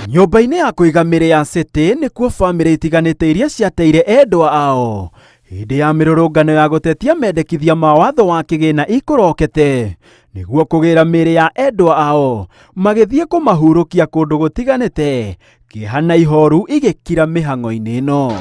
Nyũmba-inĩ ya kũiga mĩrĩ ya City nĩkuo bamĩrĩ itiganĩte iria ciateire endwa ao hĩndĩ ya mĩrũrũngano ya gũtetia mendekithia ma watho wa kĩgĩna ikũrokete nĩguo kũgĩra mĩrĩ ya endwa ao magĩthiĩ kũmahurũkia kũndũ gũtiganĩte, kĩeha na ihoru igĩkira mĩhang'o-inĩ ĩno.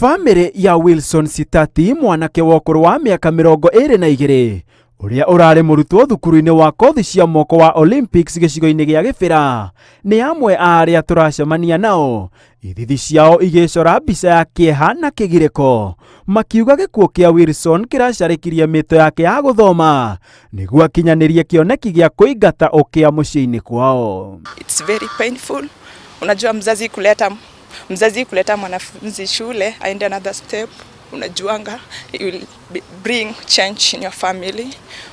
Bamĩrĩ ya Wilson Sitati, mwanake wa ũkũrũ wa mĩaka 22 ũrĩa ũrarĩ mũrutwo thukuru-inĩ wa kothi cia moko wa Olympics gĩcigo-inĩ gĩa Gĩbĩra, nĩ amwe a arĩa tũracemania nao, ithithi ciao igĩcora mbica ya kĩeha na kĩgirĩko, makiuga gĩkuũ kĩa Wilson kĩracarĩkirie mĩto yake ya gũthoma nĩguo akinyanĩrie kĩoneki gĩa kũingata ũkĩa mũciĩ-inĩ kwao. It's very painful. Unajua mzazi kuleta mwanafunzi shule aende another step, unajuanga it will bring change in your family,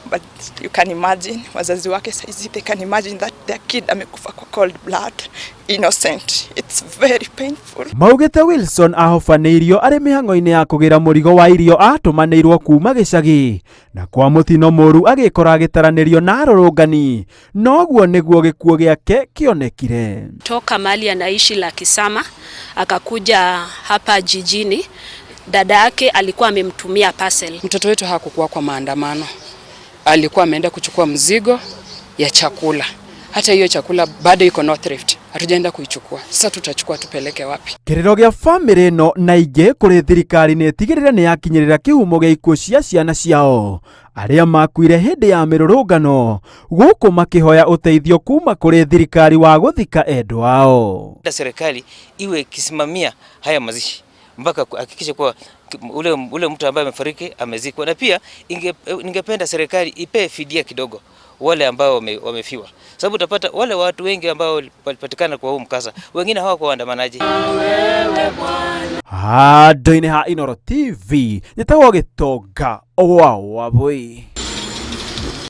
but you can imagine wazazi wake saizi, they can imagine that their kid amekufa kwa cold blood, innocent. It's very painful. Maugĩte Wilson ahofanĩirio arĩ mĩhang'o-inĩ ya kũgĩra mũrigo wa irio atũmanĩirwo kuma gĩcagi, na kwa mũtino mũru agĩkora agĩtaranĩrio na arũrũngani, noguo nĩguo gĩkuũ gĩake kĩonekire. Toka mali anaishi Lakisama akakuja hapa jijini. Dada yake alikuwa amemtumia parcel. Mtoto wetu hakukuwa kwa maandamano, alikuwa ameenda kuchukua mzigo ya chakula. Hata hiyo chakula bado iko North Rift, hatujaenda kuichukua. Sasa tutachukua tupeleke wapi? Kĩrĩro gĩa bamĩrĩ ĩno na ingĩ kũrĩ thirikari nĩ ĩtigĩrĩre nĩ yakinyĩrĩra kĩhumo gĩa ikuũ cia ciana ciao arĩa makuire hĩndĩ ya mĩrũrũngano, gũkũ makĩhoya ũteithio kuma kũrĩ thirikari wa gũthika endwa ao. Serikali iwe ikisimamia haya mazishi mpaka hakikisha kuwa ule mtu ambaye amefariki amezikwa, na pia ningependa serikali ipe fidia kidogo wale ambao wamefiwa, sababu utapata wale watu wengi ambao walipatikana kwa huu mkasa, wengine hawakuwa waandamanaji. Handũ-inĩ ha Inooro TV, njĩtagwo Gĩtonga wa Wabũi.